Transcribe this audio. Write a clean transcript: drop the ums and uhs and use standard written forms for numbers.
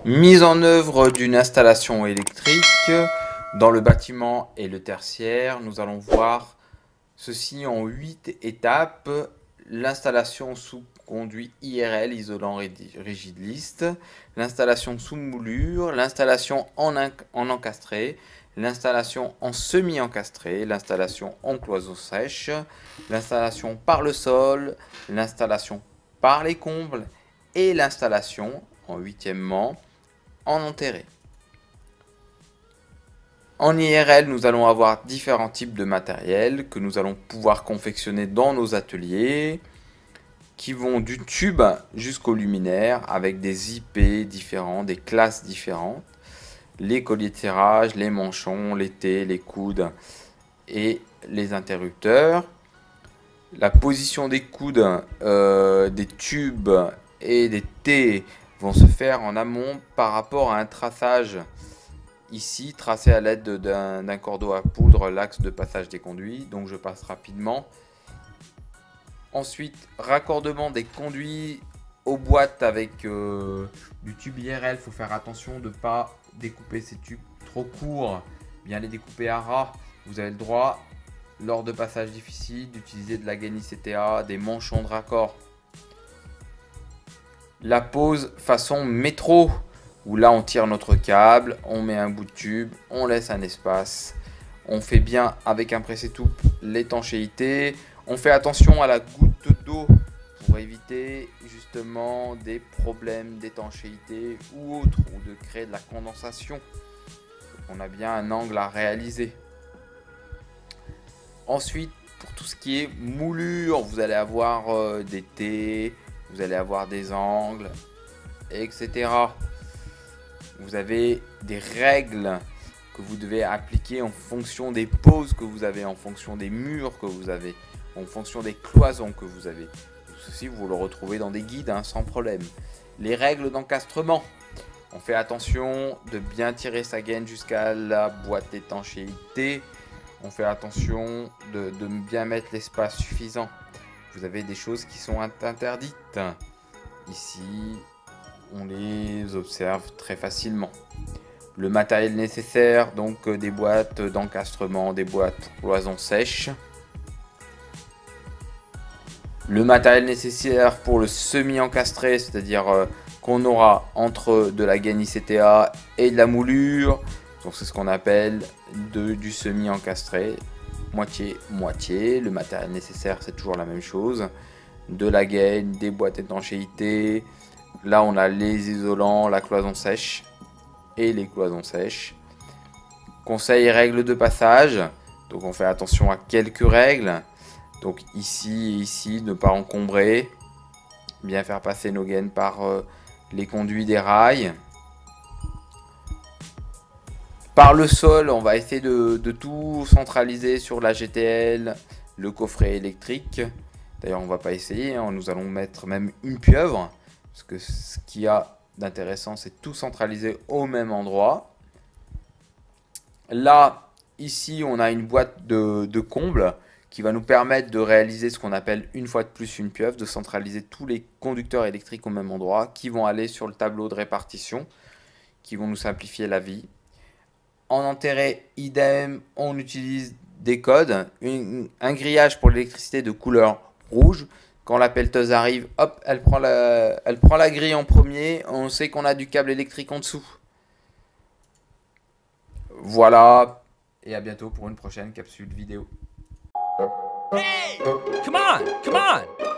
Mise en œuvre d'une installation électrique dans le bâtiment et le tertiaire. Nous allons voir ceci en 8 étapes. L'installation sous conduit IRL, isolant rigide liste, l'installation sous moulure, l'installation en encastré, l'installation en semi-encastré, l'installation en cloison sèche, l'installation par le sol, l'installation par les combles et l'installation, en huitièmement, en enterré. En IRL, nous allons avoir différents types de matériel que nous allons pouvoir confectionner dans nos ateliers, qui vont du tube jusqu'au luminaire avec des IP différents, des classes différentes, les colliers de serrage, les manchons, les T, les coudes et les interrupteurs. La position des coudes, des tubes et des T vont se faire en amont par rapport à un traçage ici, tracé à l'aide d'un cordeau à poudre, l'axe de passage des conduits. Donc je passe rapidement. Ensuite, raccordement des conduits aux boîtes avec du tube IRL. Il faut faire attention de ne pas découper ces tubes trop courts, bien les découper à ras. Vous avez le droit, lors de passages difficiles, d'utiliser de la gaine ICTA, des manchons de raccord. La pose façon métro, où là on tire notre câble, on met un bout de tube, on laisse un espace, on fait bien avec un pressé-toupe l'étanchéité, on fait attention à la goutte d'eau pour éviter justement des problèmes d'étanchéité ou autre, ou de créer de la condensation. On a bien un angle à réaliser. Ensuite, pour tout ce qui est moulure, vous allez avoir des T, vous allez avoir des angles, etc. Vous avez des règles que vous devez appliquer en fonction des poses que vous avez, en fonction des murs que vous avez, en fonction des cloisons que vous avez. Tout ceci, vous le retrouvez dans des guides, sans problème. Les règles d'encastrement. On fait attention de bien tirer sa gaine jusqu'à la boîte d'étanchéité. On fait attention de bien mettre l'espace suffisant. Vous avez des choses qui sont interdites. Ici, on les observe très facilement. Le matériel nécessaire, donc des boîtes d'encastrement, des boîtes cloison sèche. Le matériel nécessaire pour le semi-encastré, c'est-à-dire qu'on aura entre de la gaine ICTA et de la moulure. Donc c'est ce qu'on appelle du semi-encastré, moitié-moitié. Le matériel nécessaire, c'est toujours la même chose. De la gaine, des boîtes d'étanchéité. Là, on a les isolants, la cloison sèche et les cloisons sèches. Conseils et règles de passage. Donc on fait attention à quelques règles. Donc ici et ici, ne pas encombrer. Bien faire passer nos gaines par les conduits des rails. Par le sol, on va essayer de tout centraliser sur la GTL, le coffret électrique. D'ailleurs, on ne va pas essayer, nous allons mettre même une pieuvre. Parce que ce qu'il y a d'intéressant, c'est tout centraliser au même endroit. Là, ici, on a une boîte de combles qui va nous permettre de réaliser ce qu'on appelle une fois de plus une pieuvre, de centraliser tous les conducteurs électriques au même endroit, qui vont aller sur le tableau de répartition, qui vont nous simplifier la vie. En enterré, idem, on utilise des codes, un grillage pour l'électricité de couleur rouge. Quand la pelleteuse arrive, hop, elle prend la grille en premier, on sait qu'on a du câble électrique en dessous. Voilà, et à bientôt pour une prochaine capsule vidéo. Hey! Come on! Come on!